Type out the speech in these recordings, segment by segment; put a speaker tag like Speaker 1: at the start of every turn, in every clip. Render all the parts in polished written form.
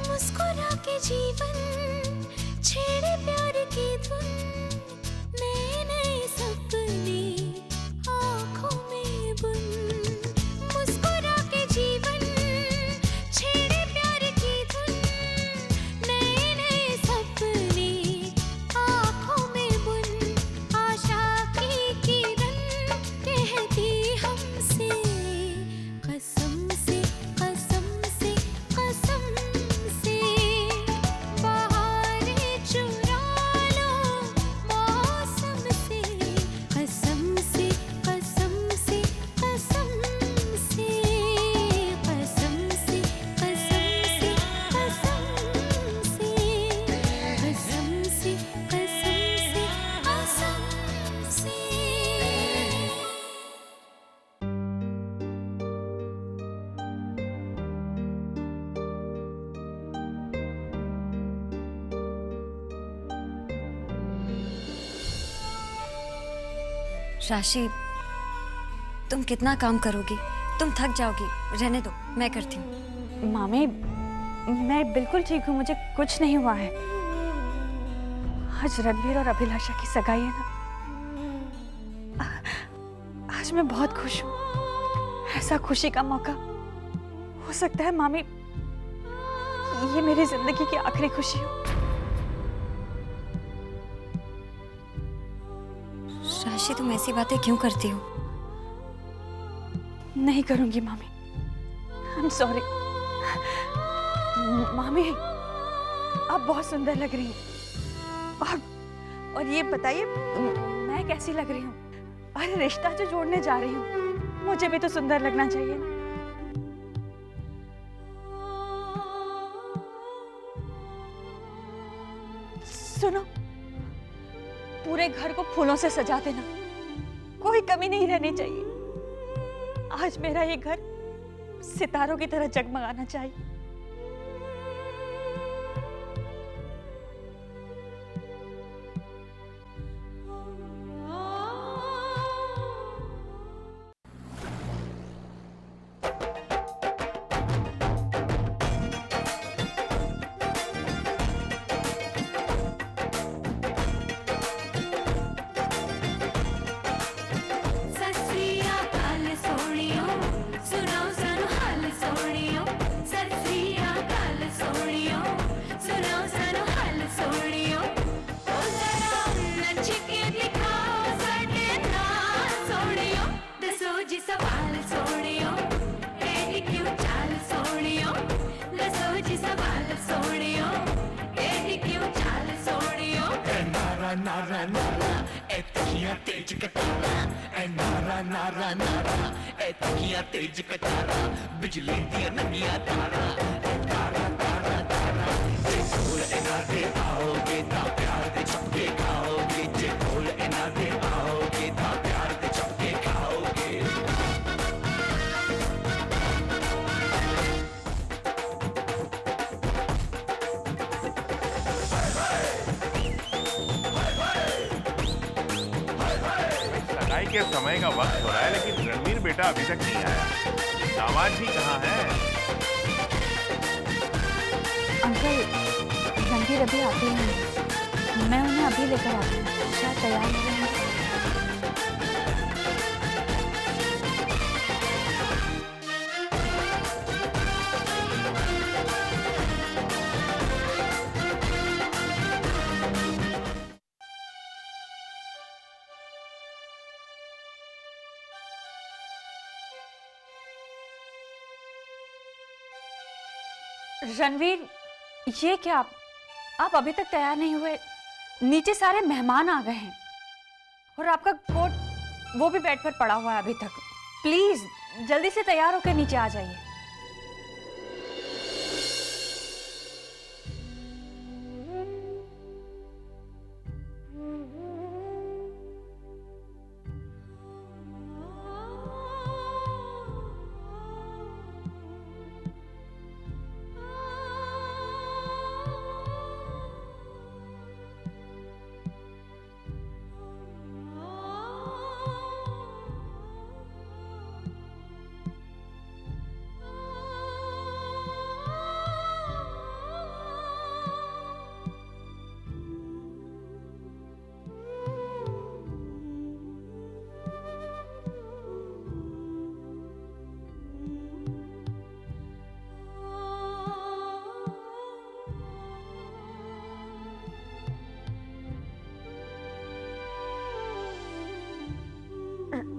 Speaker 1: मुस्कुरा के जीवन छेड़े प्यार की धुन, नए नए सपने आँखों में बुन। मुस्कुरा के जीवन छेड़े प्यार की धुन, नए नए सपने आँखों में बुन। आशा की किरण कहती हमसे कसम से कसम से कसम से, बहारें चुरा लो मौसम से, कसम से कसम से कसम से, कसम से कसम से कसम से, कसम से कसम से कसम से।
Speaker 2: राशि, तुम कितना काम करोगी? तुम थक जाओगी। रहने दो, मैं करती हूँ।
Speaker 3: मामी, मैं बिल्कुल ठीक हूँ, मुझे कुछ नहीं हुआ है। आज रणवीर और अभिलाषा की सगाई है ना, आज मैं बहुत खुश हूँ। ऐसा खुशी का मौका हो सकता है मामी, ये मेरी जिंदगी की आखिरी खुशी हो।
Speaker 2: राशि, तुम ऐसी बातें क्यों करती हो?
Speaker 3: नहीं करूंगी मामी, आई एम सॉरी। मामी, आप बहुत सुंदर लग रही हैं। और ये बताइए, मैं कैसी लग रही हूँ? अरे रिश्ता जो जोड़ने जा रही हूँ, मुझे भी तो सुंदर लगना चाहिए ना। सुनो, पूरे घर को फूलों से सजा देना, कोई कमी नहीं रहनी चाहिए। आज मेरा ये घर सितारों की तरह जगमगाना चाहिए।
Speaker 4: नारा नारा ए तकिया तेज कटारा, ए नारा नारा नारा ए तकिया तेज कटारा, बिजली दिया नंगिया तारा, ए तारा तारा तारा। जे कोल इना दे आओगे ता प्यार दे चपके खाओगे, जे कोल इना दे आओगे ता प्यार दे चपके खाओगे।
Speaker 5: के समय का वक्त हो रहा है, लेकिन रणवीर बेटा अभी तक नहीं आया। दामाद जी कहाँ हैं?
Speaker 3: अंकल, रणवीर अभी आते हैं, मैं उन्हें अभी लेकर आती हूँ, शायद तैयार हो रहे हैं। रणवीर, ये क्या, आप अभी तक तैयार नहीं हुए? नीचे सारे मेहमान आ गए हैं और आपका कोट वो भी बेड पर पड़ा हुआ है अभी तक। प्लीज जल्दी से तैयार होकर नीचे आ जाइए।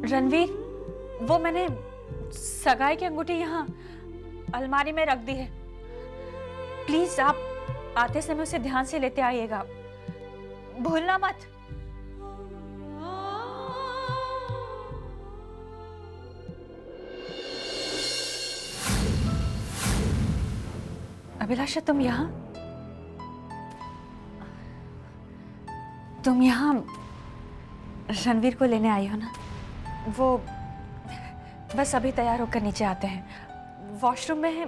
Speaker 3: रणवीर, वो मैंने सगाई की अंगूठी यहाँ अलमारी में रख दी है। प्लीज आप आते समय उसे ध्यान से लेते आइएगा, भूलना मत। अभिलाषा, तुम यहाँ रणवीर को लेने आई हो ना? वो बस अभी तैयार होकर नीचे आते हैं, वॉशरूम में है।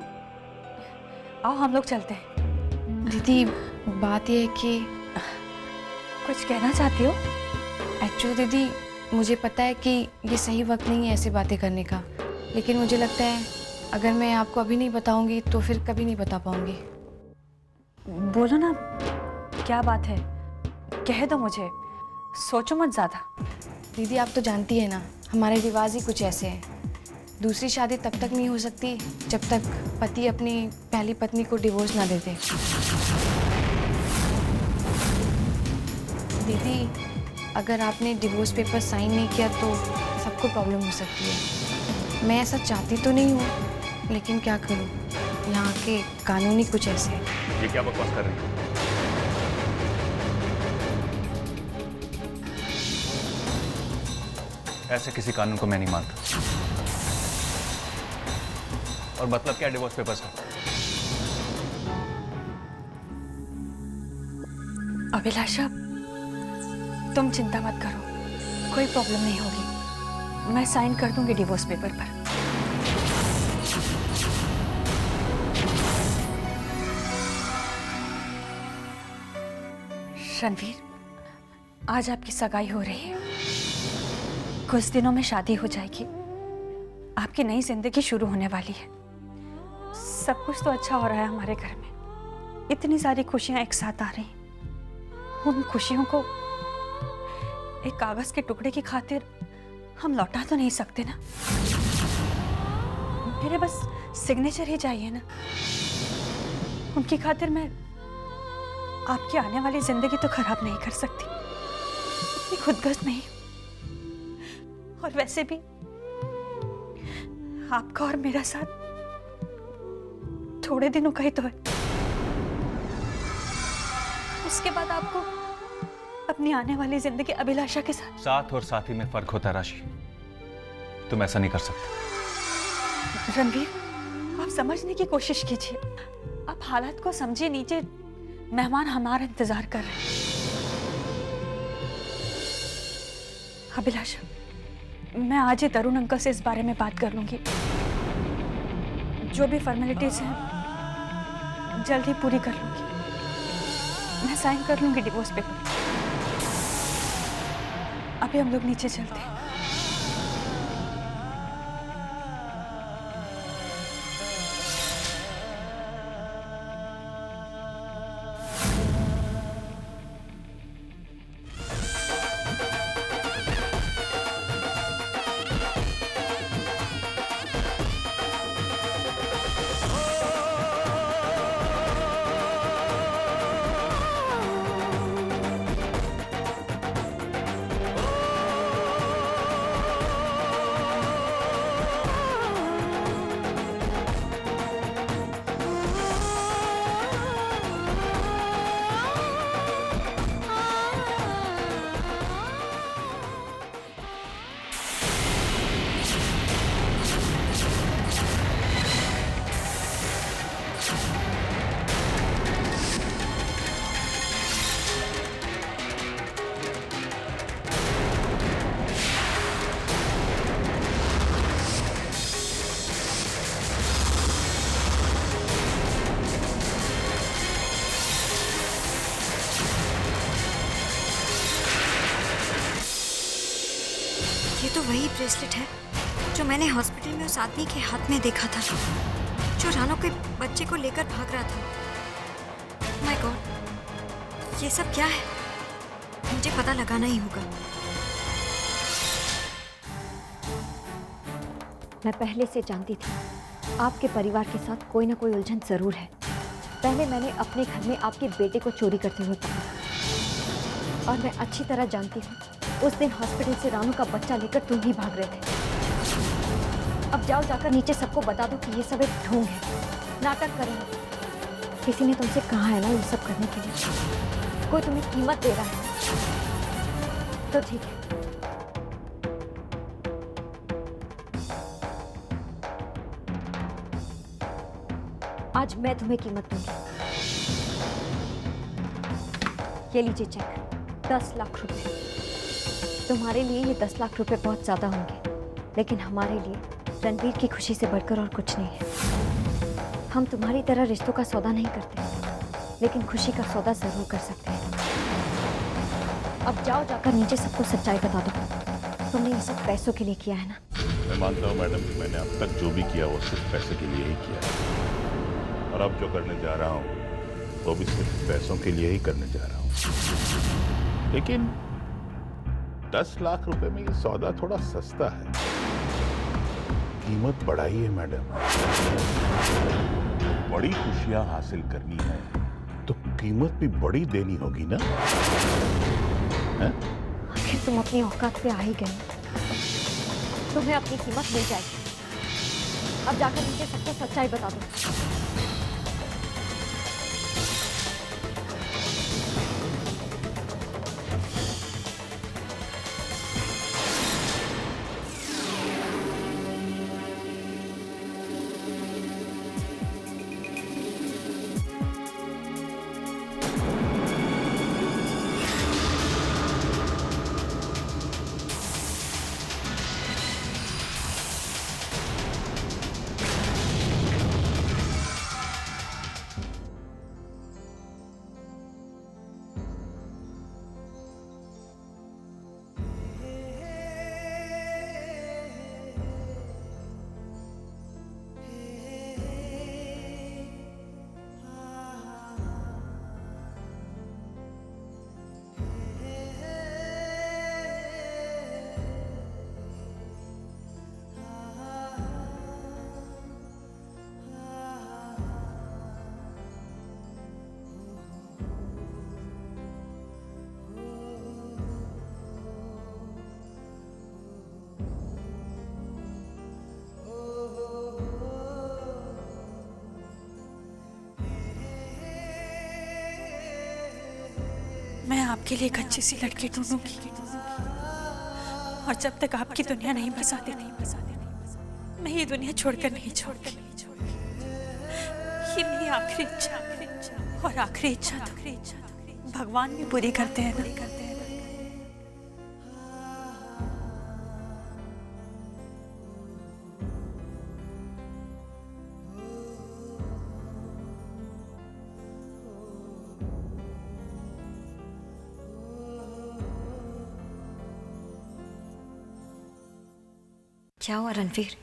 Speaker 3: आओ हम लोग चलते हैं।
Speaker 6: दीदी, बात यह है कि
Speaker 3: कुछ कहना चाहती हो?
Speaker 6: एक्चुअली दीदी, मुझे पता है कि ये सही वक्त नहीं है ऐसी बातें करने का, लेकिन मुझे लगता है अगर मैं आपको अभी नहीं बताऊंगी तो फिर कभी नहीं बता पाऊंगी।
Speaker 3: बोलो ना, क्या बात है? कह दो मुझे, सोचो मत ज़्यादा।
Speaker 6: दीदी, आप तो जानती है ना, हमारे रिवाज ही कुछ ऐसे हैं। दूसरी शादी तब तक नहीं हो सकती जब तक पति अपनी पहली पत्नी को डिवोर्स ना दे दे। दीदी, अगर आपने डिवोर्स पेपर साइन नहीं किया तो सबको प्रॉब्लम हो सकती है। मैं ऐसा चाहती तो नहीं हूँ, लेकिन क्या करूँ, यहाँ के कानूनी कुछ ऐसे हैं।
Speaker 5: ये क्या बकवास कर रही है?
Speaker 7: ऐसे किसी कानून को मैं नहीं मानता। और मतलब क्या डिवोर्स पेपर्स का?
Speaker 3: अभिलाषा, तुम चिंता मत करो, कोई प्रॉब्लम नहीं होगी। मैं साइन कर दूंगी डिवोर्स पेपर पर। रणवीर, आज आपकी सगाई हो रही है, कुछ दिनों में शादी हो जाएगी, आपकी नई जिंदगी शुरू होने वाली है। सब कुछ तो अच्छा हो रहा है हमारे घर में, इतनी सारी खुशियां एक साथ आ रही हैं। उन खुशियों को एक कागज के टुकड़े की खातिर हम लौटा तो नहीं सकते ना। मेरे बस सिग्नेचर ही चाहिए ना, उनकी खातिर मैं आपकी आने वाली जिंदगी तो खराब नहीं कर सकती, इतनी खुदगर्ज नहीं। और वैसे भी आपका और मेरा साथ थोड़े दिनों का ही तो है, उसके बाद आपको अपनी आने वाली जिंदगी अभिलाषा के
Speaker 7: साथ और साथी में फर्क होता है राशि, तुम ऐसा नहीं कर सकते।
Speaker 3: रणवीर, आप समझने की कोशिश कीजिए, आप हालात को समझिए। नीचे मेहमान हमारा इंतजार कर रहे हैं। अभिलाषा, मैं आज ही तरुण अंकल से इस बारे में बात कर लूंगी, जो भी फॉर्मेलिटीज हैं जल्द ही पूरी कर लूंगी। मैं साइन कर लूंगी डिवोर्स पेपर। अभी हम लोग नीचे चलते हैं।
Speaker 2: ये तो वही ब्रेसलेट है जो मैंने हॉस्पिटल में उस आदमी के हाथ में देखा था, जो रानो के बच्चे को लेकर भाग रहा था। माय गॉड, ये सब क्या है? मुझे पता लगाना ही होगा।
Speaker 8: मैं पहले से जानती थी आपके परिवार के साथ कोई ना कोई उलझन जरूर है। पहले मैंने अपने घर में आपके बेटे को चोरी करते हुए पाया, और मैं अच्छी तरह जानती हूँ उस दिन हॉस्पिटल से रानू का बच्चा लेकर तुम ही भाग रहे थे। अब जाओ, जाकर नीचे सबको बता दो कि ये सब एक ढोंग है, नाटक कर रहे हैं। किसी ने तुमसे कहा है ना ये सब करने के लिए, कोई तुम्हें कीमत दे रहा है तो ठीक है। आज मैं तुम्हें कीमत दूंगी। ये लीजिए चेक, 10 लाख रुपए। तुम्हारे लिए ये 10 लाख रुपए बहुत ज्यादा होंगे, लेकिन हमारे लिए रणवीर की खुशी से बढ़कर और कुछ नहीं है। हम तुम्हारी तरह रिश्तों का सौदा नहीं करते, लेकिन खुशी का सौदा जरूर कर सकते हैं। अब जाओ, जाकर नीचे सबको सच्चाई बता दो। तुमने ये सब पैसों के लिए किया है ना?
Speaker 5: मैं मानता हूँ मैडम कि मैंने अब तक जो भी किया वो सिर्फ पैसे के लिए ही किया है, और अब जो करने जा रहा हूँ वो भी सिर्फ पैसों के लिए ही करने जा रहा हूँ। लेकिन 10 लाख रुपए में ये सौदा थोड़ा सस्ता है। कीमत बढ़ाइए मैडम। बड़ी खुशियां हासिल करनी है तो कीमत भी बड़ी देनी होगी ना?
Speaker 8: आखिर तुम अपनी औकात पे आ ही गए, तुम्हें अपनी कीमत मिल जाएगी। अब जाकर नीचे सबको सच्चाई बता दो।
Speaker 3: मैं आपके लिए एक अच्छी सी लड़की ढूंढूंगी, और जब तक आपकी दुनिया नहीं बसा देती मैं ये दुनिया छोड़कर नहीं छोड़कर। ये मेरी आखिरी इच्छा, और आखिरी इच्छा तो भगवान भी पूरी करते हैं ना।
Speaker 2: क्या हुआ रणवीर?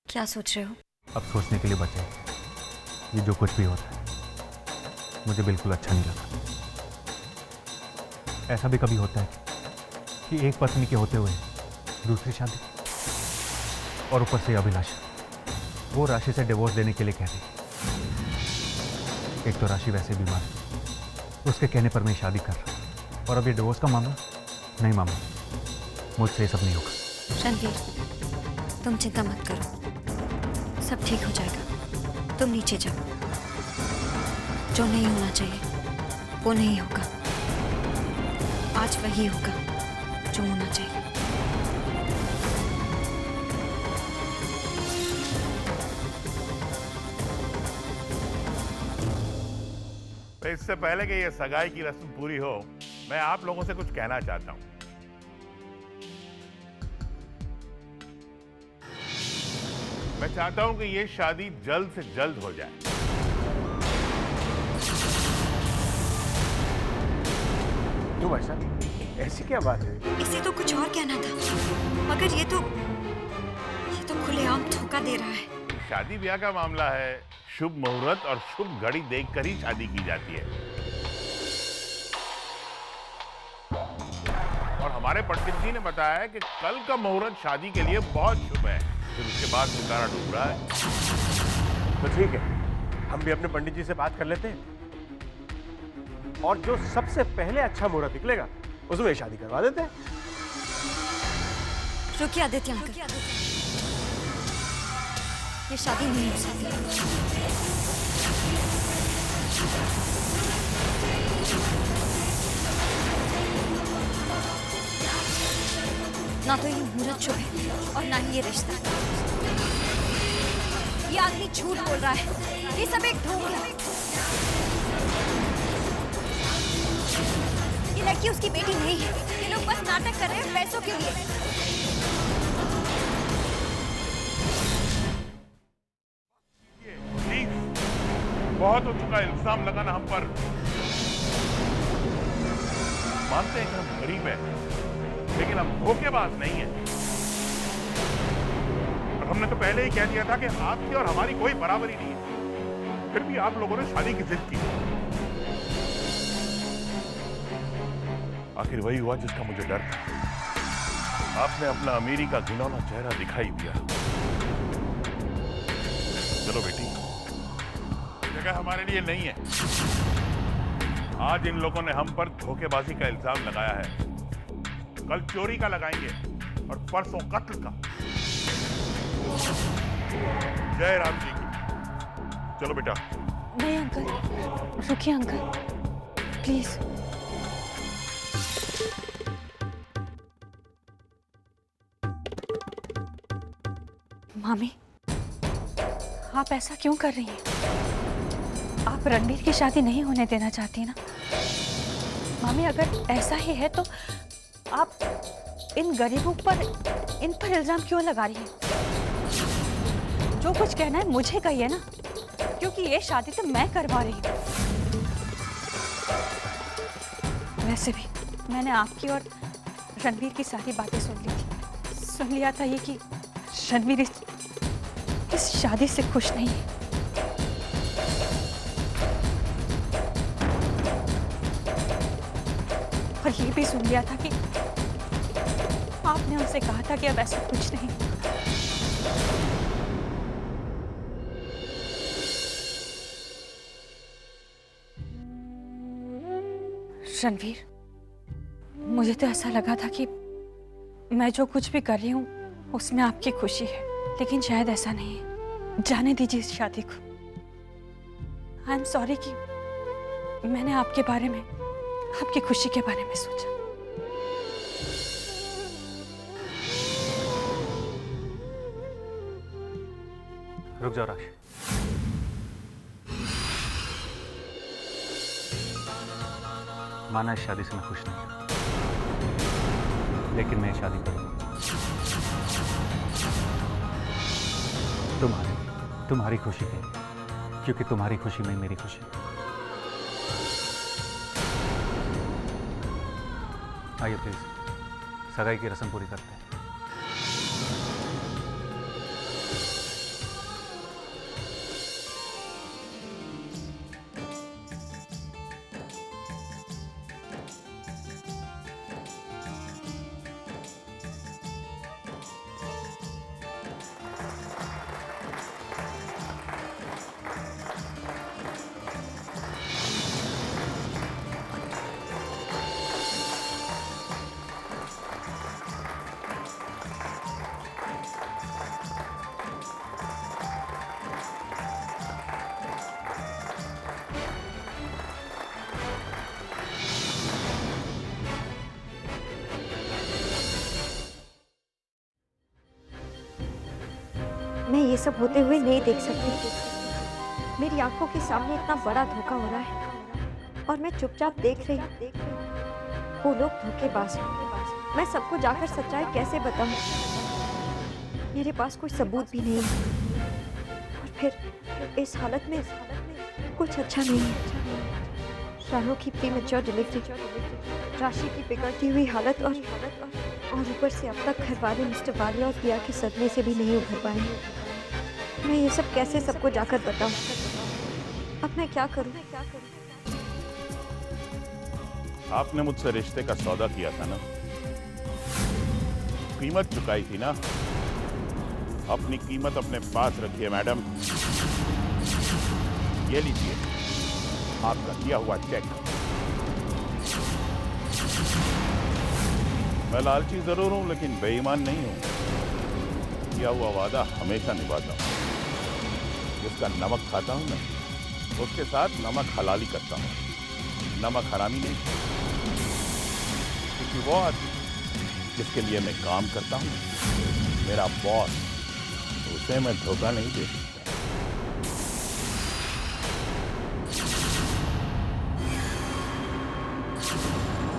Speaker 2: क्या सोच रहे हो?
Speaker 7: अब सोचने के लिए बचे, ये जो कुछ भी होता है मुझे बिल्कुल अच्छा नहीं लगता। ऐसा भी कभी होता है कि एक पत्नी के होते हुए दूसरी शादी, और ऊपर से अभिलाषा वो राशि से डिवोर्स देने के लिए कह रही। एक तो राशि वैसे बीमार है, उसके कहने पर मैं शादी कर रहा हूँ, और अब ये डिवोर्स का मामला नहीं, मामला मुझसे ये सब नहीं होगा।
Speaker 2: रणवीर, तुम चिंता मत करो, सब ठीक हो जाएगा। तुम नीचे जाओ। जो नहीं होना चाहिए वो नहीं होगा, आज वही होगा जो होना चाहिए।
Speaker 5: इससे पहले कि ये सगाई की रस्म पूरी हो, मैं आप लोगों से कुछ कहना चाहता हूं। मैं चाहता हूं कि ये शादी जल्द से जल्द हो जाए।
Speaker 9: क्यों भाई साहब, ऐसी क्या बात है?
Speaker 2: इसे तो कुछ और कहना था, मगर ये तो खुलेआम धोखा दे रहा है।
Speaker 5: शादी ब्याह का मामला है, शुभ मुहूर्त और शुभ घड़ी देखकर ही शादी की जाती है। और हमारे पंडित जी ने बताया है कि कल का मुहूर्त शादी के लिए बहुत शुभ है। फिर उसके बाद सितारा डूब रहा है।
Speaker 9: तो ठीक है, हम भी अपने पंडित जी से बात कर लेते हैं, और जो सबसे पहले अच्छा मुहूर्त निकलेगा उसमें शादी करवा देते हैं।
Speaker 2: रुकिए आदित्य अंकल, ये शादी नहीं हो सकती। ना तो ये मुहूर्त शुभ है और ना ही ये रिश्ता। ये आदमी झूठ बोल रहा है, ये सब एक ढोंग है। ये लड़की उसकी बेटी नहीं है, ये लोग बस नाटक कर रहे हैं पैसों के लिए।
Speaker 5: बहुत हो चुका इल्जाम लगाना हम पर। मानते हैं कि हम गरीब हैं, लेकिन हम धोखेबाज नहीं हैं। और हमने तो पहले ही कह दिया था कि आपकी और हमारी कोई बराबरी नहीं है, फिर भी आप लोगों ने शादी की जिद की। आखिर वही हुआ जिसका मुझे डर था। आपने अपना अमीरी का घिनौना चेहरा दिखाई दिया। चलो बेटी, जगह हमारे लिए नहीं है। आज इन लोगों ने हम पर धोखेबाजी का इल्जाम लगाया है, कल चोरी का लगाएंगे और परसों कत्ल का। जय राम जी की। चलो बेटा।
Speaker 3: नहीं अंकल, रुकिए अंकल प्लीज। मामी, आप ऐसा क्यों कर रही हैं? आप रणबीर की शादी नहीं होने देना चाहती ना? मामी, अगर ऐसा ही है तो आप इन गरीबों पर इन पर इल्जाम क्यों लगा रही हैं? जो कुछ कहना है मुझे कहिए ना, क्योंकि ये शादी तो मैं करवा रही हूँ। वैसे भी मैंने आपकी और रणबीर की सारी बातें सुन ली थी। सुन लिया था ये कि रणबीर इस शादी से खुश नहीं है। और ये भी सुन लिया था कि आपने उनसे कहा था कि अब ऐसा कुछ नहीं। रणवीर, मुझे तो ऐसा लगा था कि मैं जो कुछ भी कर रही हूँ उसमें आपकी खुशी है, लेकिन शायद ऐसा नहीं है। जाने दीजिए इस शादी को। आई एम सॉरी कि मैंने आपके बारे में, आपकी खुशी के बारे में सोचा।
Speaker 7: रुक जाओ राशि। माना इस शादी से मैं खुश नहीं हूं, लेकिन मैं शादी करूंगा तुम्हारी खुशी के लिए, क्योंकि तुम्हारी खुशी में मेरी खुशी। आइए प्लीज, सगाई की रस्म पूरी करते हैं।
Speaker 8: मैं ये सब होते हुए नहीं देख सकती। मेरी आंखों के सामने इतना बड़ा धोखा हो रहा है और मैं चुपचाप देख रही हूँ। वो लोग धोखेबाज हैं। मैं सबको जाकर सच्चाई कैसे बताऊं? मेरे पास कोई सबूत भी नहीं है और फिर इस हालत में कुछ अच्छा नहीं है। रानो की प्रीमेच्योर डिलीवरी, राशि की बिगड़ती हुई हालत और ऊपर से अब तक घर वाले मिस्टर वालिया और पिया के सदमे से भी नहीं उभर पाए। मैं ये सब कैसे सबको जाकर बताऊं? अब मैं क्या करूं?
Speaker 5: आपने मुझसे रिश्ते का सौदा किया था ना, कीमत चुकाई थी ना। अपनी कीमत अपने पास रखिए मैडम। ये लीजिए आपका दिया हुआ चेक। मैं लालची जरूर हूं लेकिन बेईमान नहीं हूं। किया हुआ वादा हमेशा निभाता हूं। जिसका नमक खाता हूं मैं, उसके साथ नमक हलाली करता हूं, नमक हरामी नहीं। क्योंकि वो आदमी जिसके लिए मैं काम करता हूं, मेरा बॉस, उसे मैं धोखा नहीं दे सकता।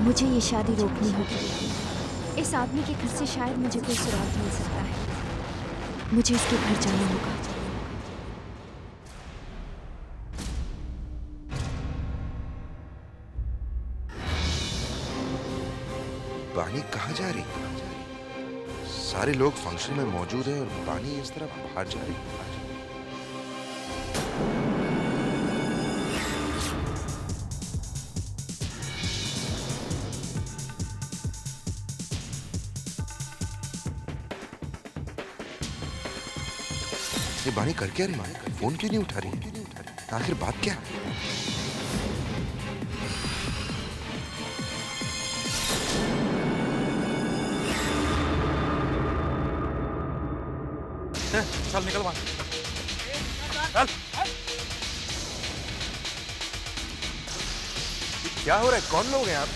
Speaker 8: मुझे ये शादी रोकनी होगी। इस आदमी के घर से शायद मुझे कोई सुराग मिल सकता है। मुझे इसके घर जाना होगा।
Speaker 10: बानी कहाँ जा रही? सारे लोग फंक्शन में मौजूद हैं और बानी इस तरह बाहर जा रही। ये बानी कर क्या रही? फोन क्यों नहीं उठा रही? आखिर बात क्या है?
Speaker 9: चल निकल वहां। चल। क्या हो रहा है? कौन लोग हैं आप?